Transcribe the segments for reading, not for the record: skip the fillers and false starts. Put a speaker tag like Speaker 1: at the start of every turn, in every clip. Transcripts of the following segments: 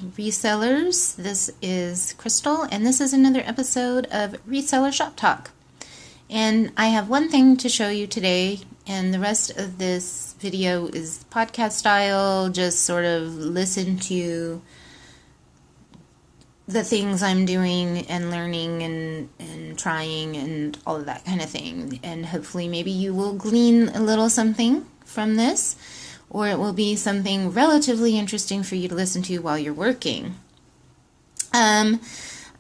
Speaker 1: resellers. This is Crystal, and this is another episode of Reseller Shop Talk. And I have one thing to show you today, and the rest of this video is podcast style, just sort of listen to the things I'm doing and learning and trying and all of that kind of thing. And hopefully maybe you will glean a little something from this, or it will be something relatively interesting for you to listen to while you're working.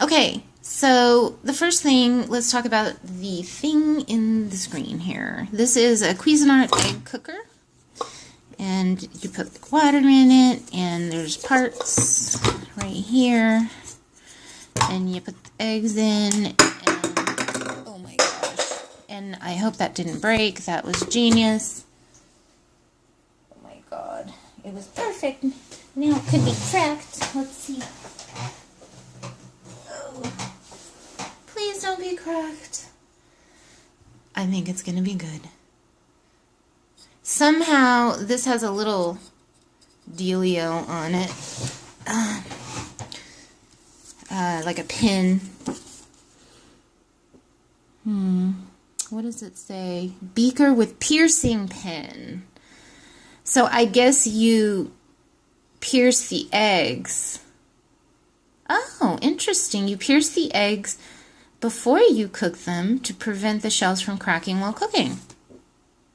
Speaker 1: Okay, so the first thing, let's talk about the thing in the screen here. This is a Cuisinart egg cooker, and you put the water in it, and there's parts right here, and you put the eggs in, and oh my gosh, and I hope that didn't break. That was genius. Oh my god, it was perfect. Now it could be cracked. Let's see. Oh, please don't be cracked. I think it's gonna be good. Somehow this has a little dealio on it, like a pin. What does it say? Beaker with piercing pin. So I guess you pierce the eggs. Oh, interesting. You pierce the eggs before you cook them to prevent the shells from cracking while cooking.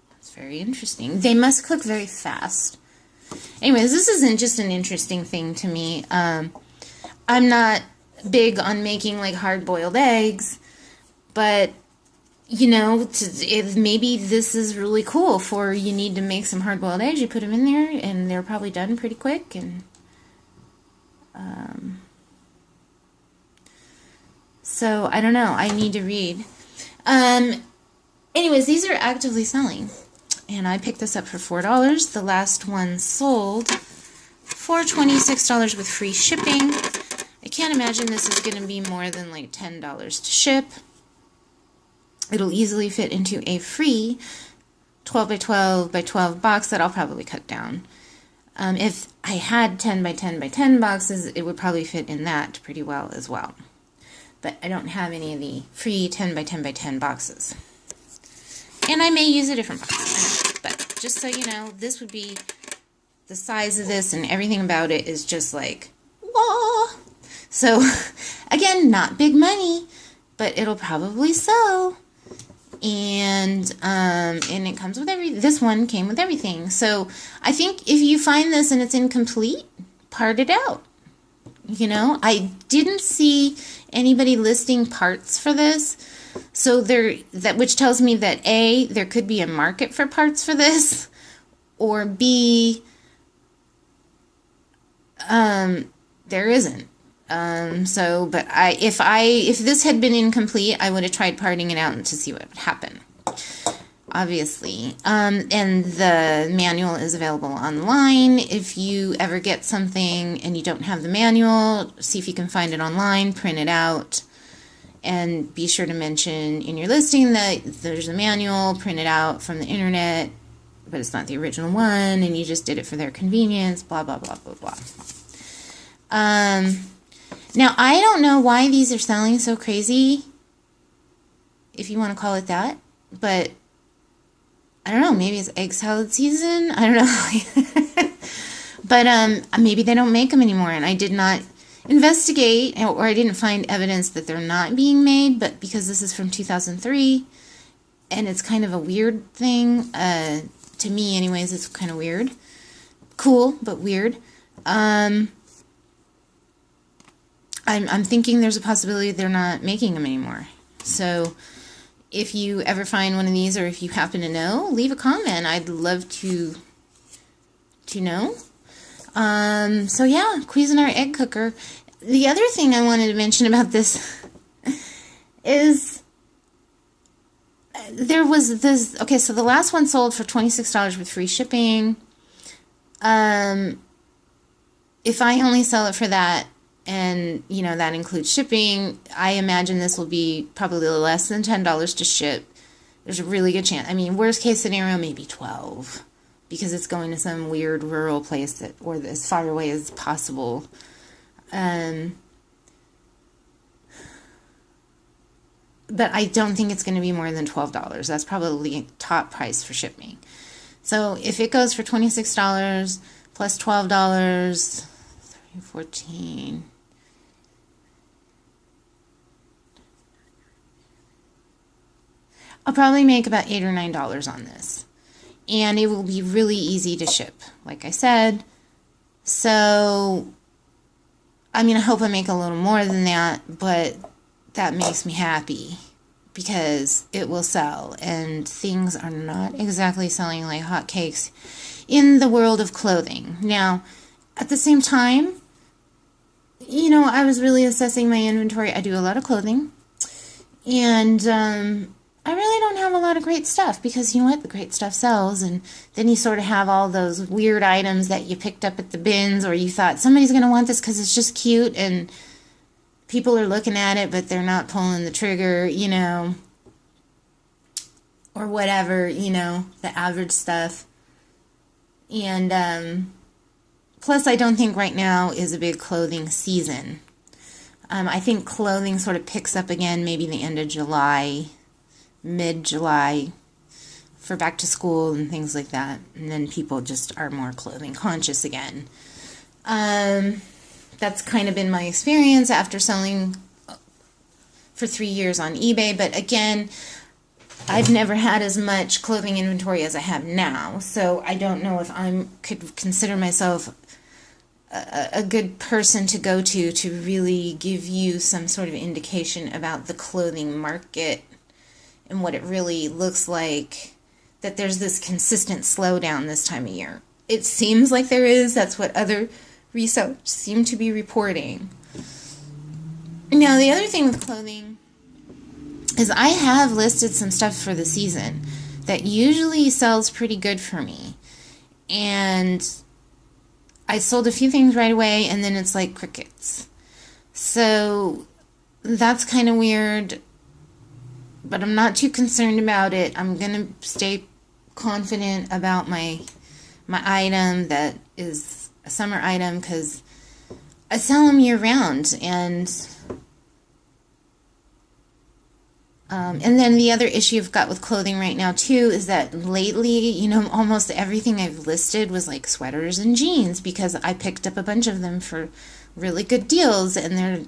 Speaker 1: That's very interesting. They must cook very fast. Anyways, this isn't just an interesting thing to me. I'm not big on making like hard-boiled eggs, but you know, if maybe this is really cool for you need to make some hard-boiled eggs. You put them in there, and they're probably done pretty quick. And so I don't know. I need to read. Anyways, these are actively selling, and I picked this up for $4. The last one sold for $26 with free shipping. I can't imagine this is going to be more than like $10 to ship. It'll easily fit into a free 12 by 12 by 12 box that I'll probably cut down. If I had 10 by 10 by 10 boxes, it would probably fit in that pretty well as well. But I don't have any of the free 10 by 10 by 10 boxes. And I may use a different box. But just so you know, this would be the size of this, and everything about it is just like, whoa! So, again, not big money, but it'll probably sell. And it comes with this one came with everything. So I think if you find this and it's incomplete, part it out. You know, I didn't see anybody listing parts for this. So which tells me that A, there could be a market for parts for this, or B, there isn't. But if this had been incomplete, I would have tried parting it out to see what would happen, obviously. And the manual is available online. If you ever get something and you don't have the manual, see if you can find it online, print it out, and be sure to mention in your listing that there's a manual, print it out from the internet, but it's not the original one, and you just did it for their convenience, blah, blah, blah, blah, blah. Now, I don't know why these are selling so crazy, if you want to call it that, but I don't know, maybe it's egg salad season, I don't know. But maybe they don't make them anymore, and I did not investigate, or I didn't find evidence that they're not being made, but because this is from 2003, and it's kind of a weird thing, to me anyways, it's kind of weird. Cool, but weird. I'm thinking there's a possibility they're not making them anymore. So if you ever find one of these, or if you happen to know, leave a comment. I'd love to know. So yeah, Cuisinart egg cooker. The other thing I wanted to mention about this is there was this, okay, so the last one sold for $26 with free shipping. If I only sell it for that, and, you know, that includes shipping, I imagine this will be probably less than $10 to ship. There's a really good chance. I mean, worst case scenario, maybe 12, because it's going to some weird rural place that, or as far away as possible But I don't think it's going to be more than $12. That's probably top price for shipping. So if it goes for $26 plus $12, 14. I'll probably make about $8 or $9 on this. And it will be really easy to ship, like I said. So, I mean, I hope I make a little more than that, but that makes me happy because it will sell. And things are not exactly selling like hotcakes in the world of clothing. Now, at the same time, you know, I was really assessing my inventory. I do a lot of clothing. And I really don't have a lot of great stuff because, you know what, the great stuff sells, and then you sort of have all those weird items that you picked up at the bins, or you thought somebody's going to want this because it's just cute, and people are looking at it, but they're not pulling the trigger, you know, or whatever, you know, the average stuff. And plus, I don't think right now is a big clothing season. I think clothing sort of picks up again maybe the end of July, mid-July, for back to school and things like that. And then people just are more clothing conscious again. That's kind of been my experience after selling for 3 years on eBay. But again, I've never had as much clothing inventory as I have now. So I don't know if I could consider myself a good person to go to really give you some sort of indication about the clothing market and what it really looks like, that there's this consistent slowdown this time of year. It seems like there is. That's what other resellers seem to be reporting. Now, the other thing with clothing is I have listed some stuff for the season that usually sells pretty good for me. And I sold a few things right away, and then it's like crickets. So that's kind of weird. But I'm not too concerned about it. I'm going to stay confident about my item that is a summer item because I sell them year round. And then the other issue I've got with clothing right now too is that lately, you know, almost everything I've listed was like sweaters and jeans because I picked up a bunch of them for really good deals, and they're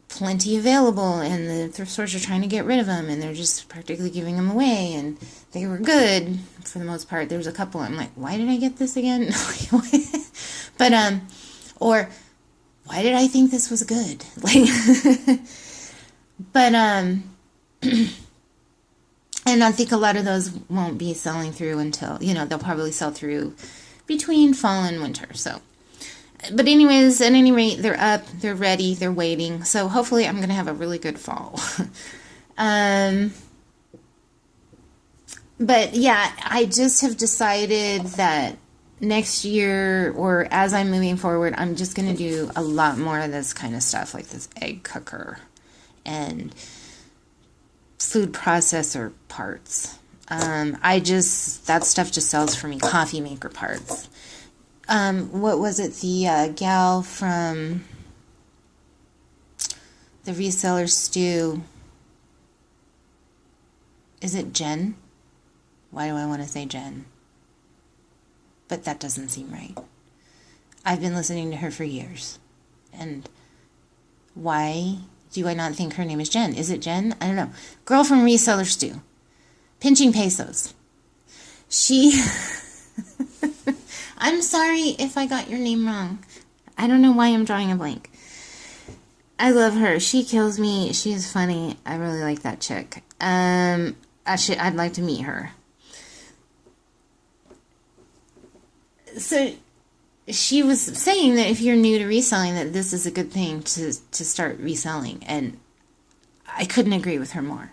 Speaker 1: plenty available, and the thrift stores are trying to get rid of them, and they're just practically giving them away, and they were good for the most part. There was a couple I'm like, why did I get this again? But or why did I think this was good? Like, but and I think a lot of those won't be selling through until, you know, they'll probably sell through between fall and winter. So, but anyways, at any rate, they're up, they're ready, they're waiting. So hopefully I'm going to have a really good fall. But yeah, I just have decided that next year, or as I'm moving forward, I'm just going to do a lot more of this kind of stuff, like this egg cooker and food processor parts. That stuff just sells for me, coffee maker parts. What was it? The gal from the Reseller stew. Is it Jen? Why do I want to say Jen? But that doesn't seem right. I've been listening to her for years. And why do I not think her name is Jen? Is it Jen? I don't know. Girl from Reseller stew. Pinching pesos. She... I'm sorry if I got your name wrong. I don't know why I'm drawing a blank. I love her. She kills me. She is funny. I really like that chick. Actually, I'd like to meet her. So, she was saying that if you're new to reselling, that this is a good thing to start reselling. And I couldn't agree with her more.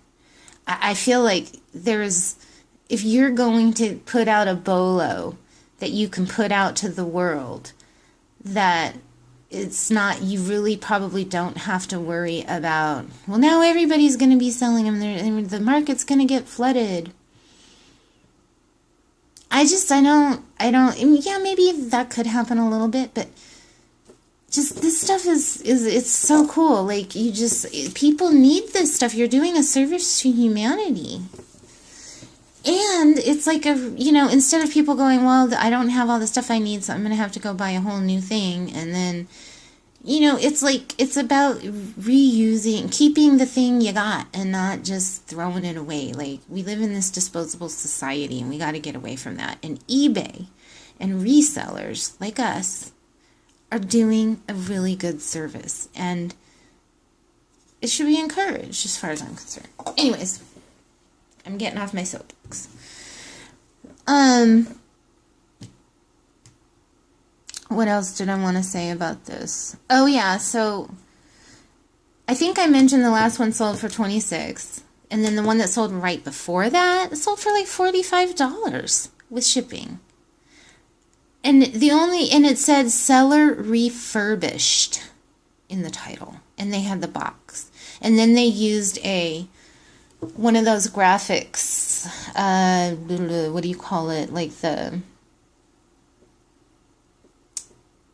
Speaker 1: I feel like if you're going to put out a bolo that you can put out to the world, that it's not, you really probably don't have to worry about, well, now everybody's going to be selling them, and the market's going to get flooded. I don't, yeah, maybe that could happen a little bit, but just this stuff it's so cool. Like, people need this stuff. You're doing a service to humanity. And it's like instead of people going, well, I don't have all the stuff I need, so I'm going to have to go buy a whole new thing. And then, it's about reusing, keeping the thing you got and not just throwing it away. Like, we live in this disposable society and we got to get away from that. And eBay and resellers like us are doing a really good service. And it should be encouraged as far as I'm concerned. Anyways, I'm getting off my soapbox. What else did I want to say about this? Oh yeah, so I think I mentioned the last one sold for $26, and then the one that sold right before that sold for like $45 with shipping. And it said seller refurbished in the title, and they had the box. And then they used one of those graphics, what do you call it? Like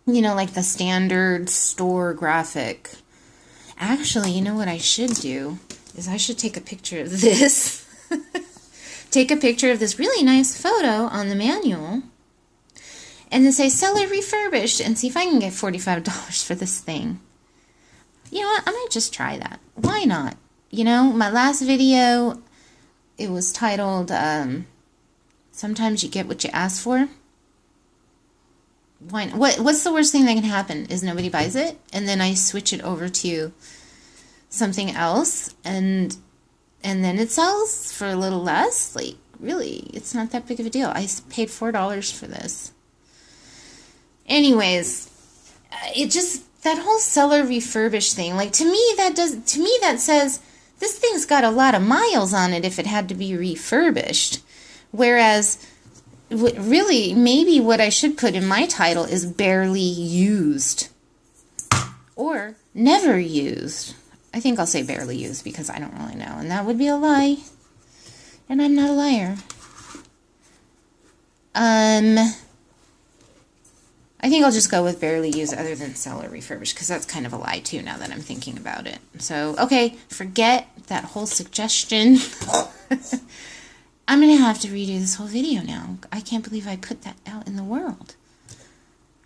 Speaker 1: like the standard store graphic. Actually, you know what I should do is I should take a picture of this. Take a picture of this really nice photo on the manual and then say seller refurbished and see if I can get $45 for this thing. You know what? I might just try that. Why not? My last video, it was titled, Sometimes You Get What You Ask For. Why not? What's the worst thing that can happen is nobody buys it, and then I switch it over to something else, and then it sells for a little less. Like, really, it's not that big of a deal. I paid $4 for this. Anyways, that whole seller refurbished thing, like, to me that says this thing's got a lot of miles on it if it had to be refurbished. Whereas, really, maybe what I should put in my title is barely used. Or never used. I think I'll say barely used because I don't really know. And that would be a lie. And I'm not a liar. I think I'll just go with barely used other than seller refurbished because that's kind of a lie too now that I'm thinking about it. So, okay, forget that whole suggestion. I'm going to have to redo this whole video now. I can't believe I put that out in the world.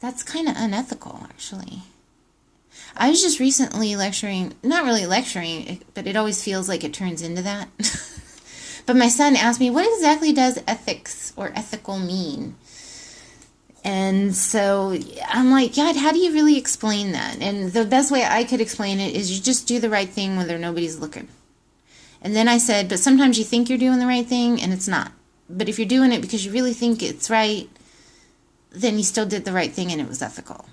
Speaker 1: That's kind of unethical, actually. I was just recently lecturing, not really lecturing, but it always feels like it turns into that. But my son asked me, what exactly does ethics or ethical mean? And so I'm like, God, how do you really explain that? And the best way I could explain it is you just do the right thing when nobody's looking. And then I said, but sometimes you think you're doing the right thing and it's not. But if you're doing it because you really think it's right, then you still did the right thing and it was ethical.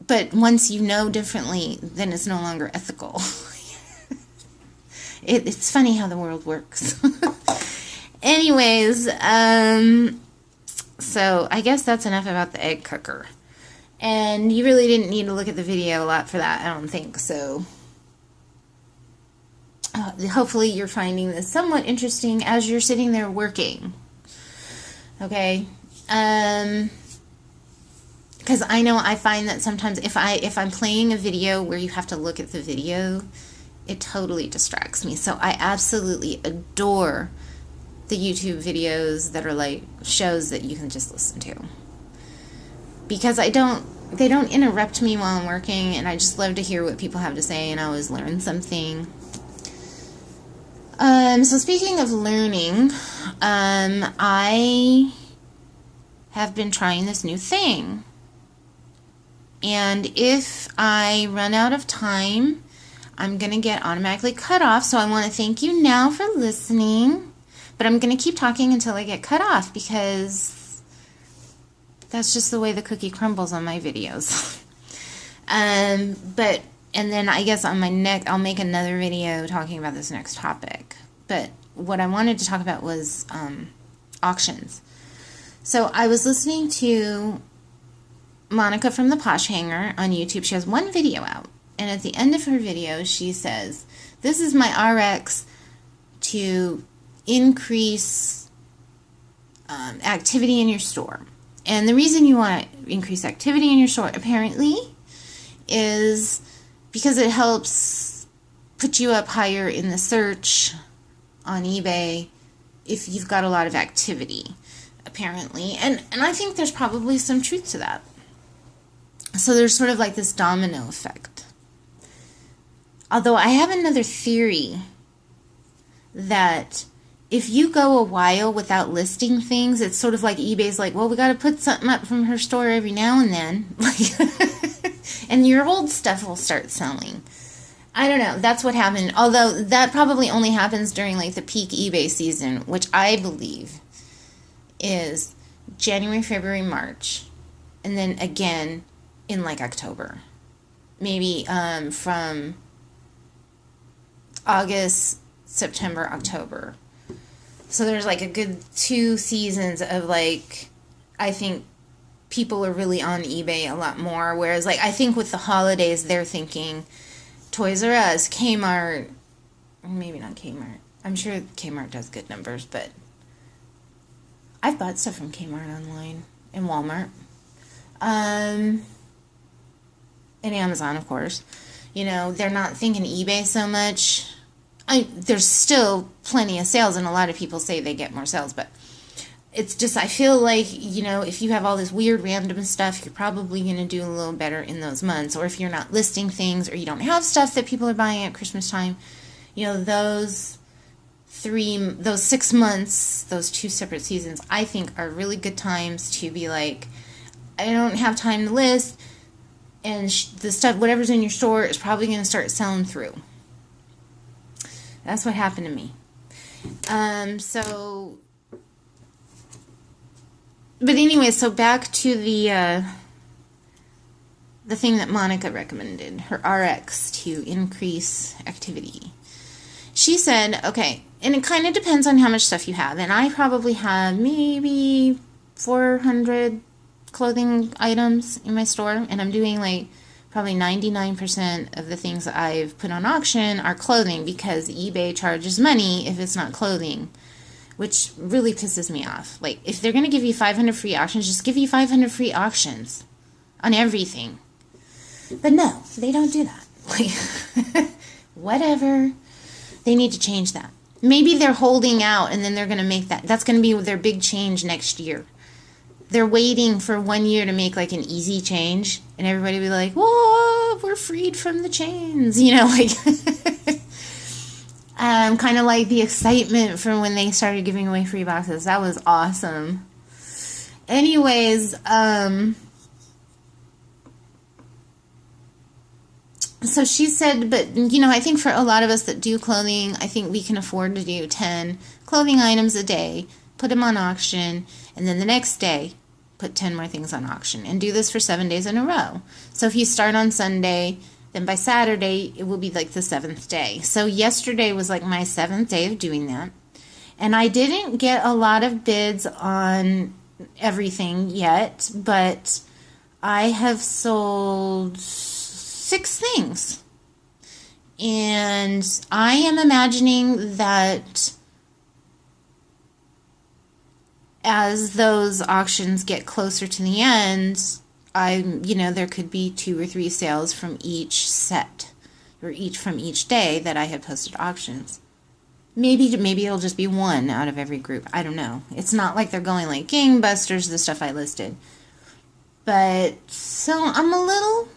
Speaker 1: But once you know differently, then it's no longer ethical. It's funny how the world works. Anyways, so I guess that's enough about the egg cooker. And you really didn't need to look at the video a lot for that, I don't think. So hopefully you're finding this somewhat interesting as you're sitting there working. Okay? Because I know I find that sometimes if I'm playing a video where you have to look at the video, it totally distracts me. So I absolutely adore the YouTube videos that are like shows that you can just listen to. Because they don't interrupt me while I'm working, and I just love to hear what people have to say, and I always learn something. So speaking of learning, I have been trying this new thing. And if I run out of time, I'm going to get automatically cut off. So I want to thank you now for listening. But I'm going to keep talking until I get cut off because that's just the way the cookie crumbles on my videos. And then I guess on my I'll make another video talking about this next topic. But what I wanted to talk about was auctions. So I was listening to Monica from the Posh Hanger on YouTube. She has one video out. And at the end of her video, she says, this is my RX to increase activity in your store. And the reason you want to increase activity in your store, apparently, is because it helps put you up higher in the search on eBay if you've got a lot of activity, apparently. And I think there's probably some truth to that. So there's sort of like this domino effect. Although I have another theory that if you go a while without listing things, it's sort of like eBay's like, well, we got to put something up from her store every now and then. And your old stuff will start selling. I don't know. That's what happened. Although that probably only happens during like the peak eBay season, which I believe is January, February, March. And then again in like October. Maybe from August, September, October. So there's like a good 2 seasons of like, I think people are really on eBay a lot more. Whereas like, I think with the holidays, they're thinking Toys R Us, Kmart, or maybe not Kmart. I'm sure Kmart does good numbers, but I've bought stuff from Kmart online and Walmart. And Amazon, of course. You know, they're not thinking eBay so much. There's still plenty of sales, and a lot of people say they get more sales, but it's just, I feel like, you know, if you have all this weird random stuff, you're probably going to do a little better in those months. Or if you're not listing things, or you don't have stuff that people are buying at Christmas time, you know, those 6 months, those 2 separate seasons, I think are really good times to be like, I don't have time to list, and the stuff, whatever's in your store, is probably going to start selling through. That's what happened to me. But anyway, so back to the thing that Monica recommended, her RX to increase activity. She said, okay, and it kind of depends on how much stuff you have, and I probably have maybe 400 clothing items in my store, and I'm doing like probably 99% of the things that I've put on auction are clothing, because eBay charges money if it's not clothing, which really pisses me off. Like, if they're going to give you 500 free auctions, just give you 500 free auctions on everything. But no, they don't do that. Like, whatever. They need to change that. Maybe they're holding out, and then they're going to make that. That's going to be their big change next year. They're waiting for 1 year to make like an easy change, and everybody will be like, whoa, we're freed from the chains, you know, like, kind of like the excitement from when they started giving away free boxes. That was awesome. Anyways, so she said, but, you know, I think for a lot of us that do clothing, I think we can afford to do 10 clothing items a day, put them on auction, and then the next day, put 10 more things on auction, and do this for 7 days in a row. So if you start on Sunday, then by Saturday, it will be like the 7th day. So yesterday was like my 7th day of doing that. And I didn't get a lot of bids on everything yet, but I have sold 6 things. And I am imagining that as those auctions get closer to the end, there could be 2 or 3 sales from each set, or from each day that I have posted auctions. Maybe it'll just be 1 out of every group. I don't know. It's not like they're going like gangbusters, the stuff I listed. But, so I'm a little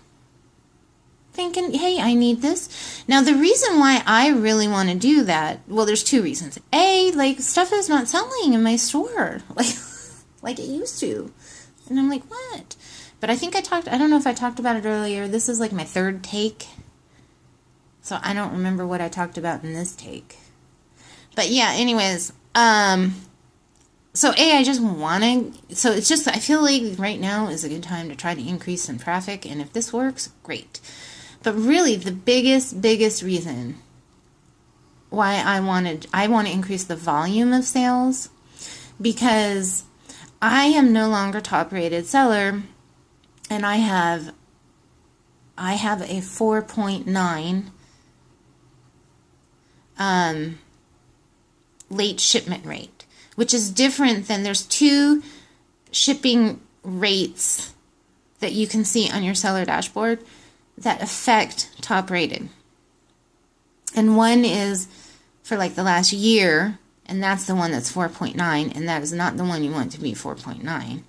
Speaker 1: thinking, hey, I need this. Now, the reason why I really want to do that, well, there's 2 reasons. A, like, stuff is not selling in my store, like it used to. And I'm like, what? But I think I don't know if I talked about it earlier. This is like my 3rd take. So I don't remember what I talked about in this take. But yeah, anyways, so I just want to, so it's just, I feel like right now is a good time to try to increase some traffic, and if this works, great. But really, the biggest reason why I want to increase the volume of sales, because I am no longer top rated seller, and I have a 4.9 late shipment rate, which is different than, there's 2 shipping rates that you can see on your seller dashboard that affect top rated. And one is for like the last year, and that's the one that's 4.9, and that is not the one you want to be 4.9,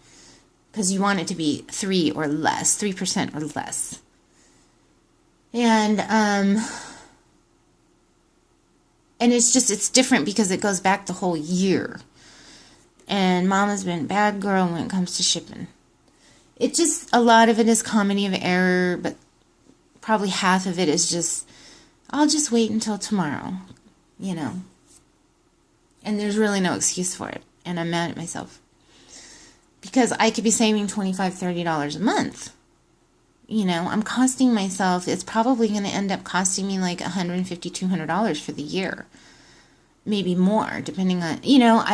Speaker 1: because you want it to be 3 or less, 3% or less. And it's different because it goes back the whole year. And Mama's been a bad girl when it comes to shipping. It just, a lot of it is comedy of error, but probably half of it is just, I'll just wait until tomorrow, you know. And there's really no excuse for it. And I'm mad at myself. Because I could be saving $25, $30 a month. You know, I'm costing myself, it's probably going to end up costing me like $150, $200 for the year. Maybe more, depending on, you know,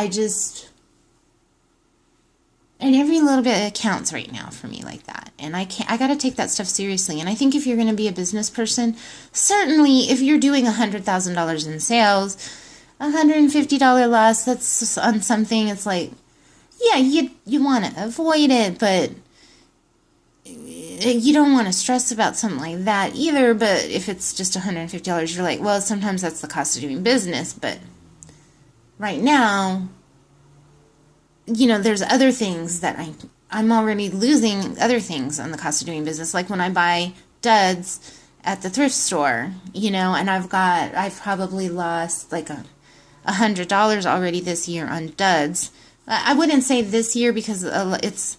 Speaker 1: and every little bit counts right now for me like that. And I got to take that stuff seriously. And I think if you're going to be a business person, certainly if you're doing $100,000 in sales, $150 loss, that's on something, it's like, yeah, you want to avoid it, but you don't want to stress about something like that either. But if it's just $150, you're like, well, sometimes that's the cost of doing business. But right now, you know, there's other things that I'm already losing other things on the cost of doing business. Like when I buy duds at the thrift store, you know, and I've probably lost like $100 already this year on duds. I wouldn't say this year because that's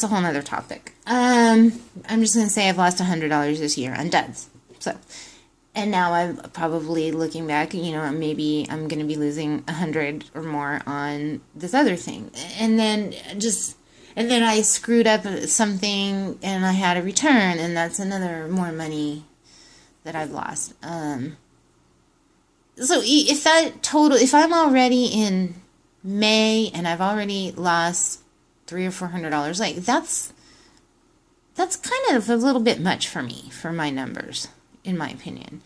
Speaker 1: a whole nother topic. I'm just going to say I've lost $100 this year on duds. So, and now I'm probably looking back, you know, maybe I'm going to be losing 100 or more on this other thing. And then I screwed up something and I had a return, and that's another more money that I've lost. So if I'm already in May and I've already lost $300 or $400, like that's kind of a little bit much for me, for my numbers, in my opinion.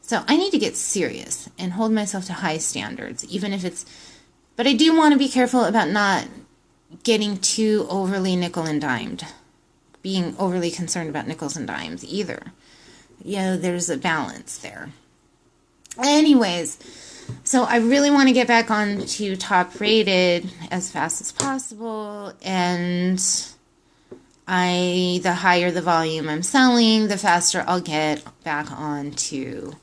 Speaker 1: So I need to get serious and hold myself to high standards, but I do want to be careful about not getting too overly nickel and dimed, being overly concerned about nickels and dimes either. You know, there's a balance there. Anyways, so I really want to get back on to top rated as fast as possible, and the higher the volume I'm selling, the faster I'll get back on to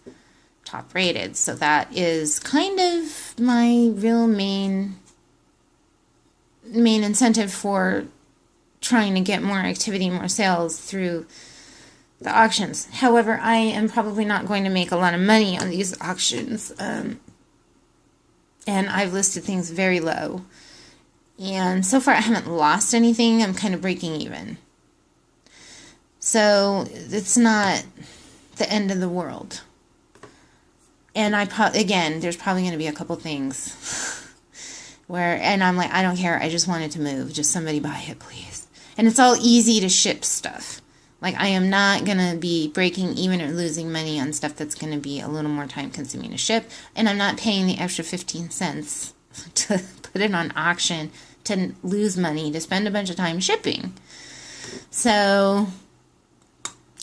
Speaker 1: top rated. So that is kind of my real main incentive for trying to get more activity, more sales through the auctions. However, I am probably not going to make a lot of money on these auctions. And I've listed things very low. And so far I haven't lost anything. I'm kind of breaking even. So it's not the end of the world. And again, there's probably going to be a couple things and I'm like, I don't care. I just want it to move. Just somebody buy it, please. And it's all easy to ship stuff. Like, I am not going to be breaking even or losing money on stuff that's going to be a little more time consuming to ship. And I'm not paying the extra 15 cents to put it on auction to lose money, to spend a bunch of time shipping. So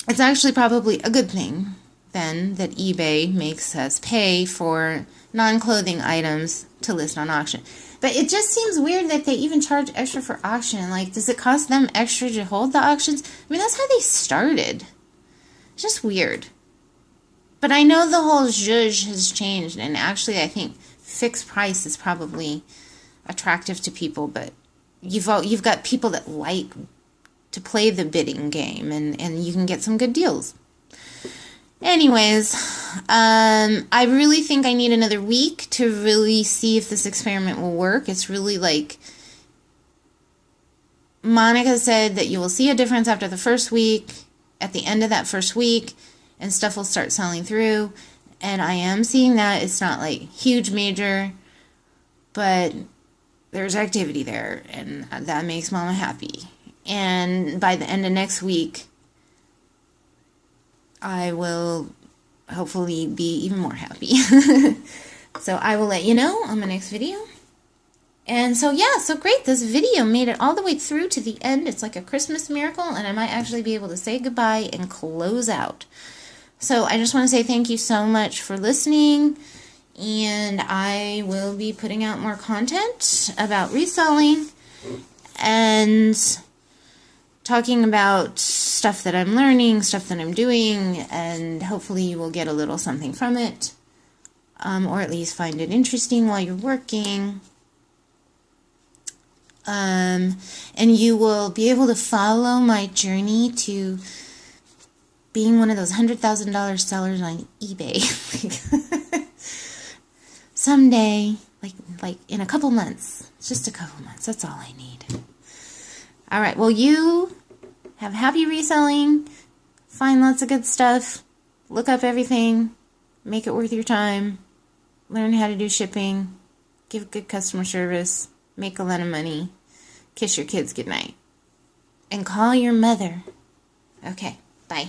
Speaker 1: it's actually probably a good thing then that eBay makes us pay for non-clothing items to list on auction. But it just seems weird that they even charge extra for auction. Like, does it cost them extra to hold the auctions? I mean, that's how they started. It's just weird. But I know the whole zhuzh has changed, and actually I think fixed price is probably attractive to people, but you've got people that like to play the bidding game, and you can get some good deals. Anyways, I really think I need another week to really see if this experiment will work. It's really like Monica said that you will see a difference after the first week, at the end of that first week, and stuff will start selling through. And I am seeing that. It's not like huge, major, but there's activity there, and that makes Mama happy. And by the end of next week, I will hopefully be even more happy. So I will let you know on my next video. And so, yeah, so great. This video made it all the way through to the end. It's like a Christmas miracle, and I might actually be able to say goodbye and close out. So I just want to say thank you so much for listening, and I will be putting out more content about reselling and talking about stuff that I'm learning, stuff that I'm doing, and hopefully you will get a little something from it, or at least find it interesting while you're working. And you will be able to follow my journey to being one of those $100,000 sellers on eBay. Someday, like in a couple months. It's just a couple months. That's all I need. All right. Well, you have happy reselling. Find lots of good stuff. Look up everything. Make it worth your time. Learn how to do shipping. Give good customer service. Make a lot of money. Kiss your kids goodnight. And call your mother. Okay, bye.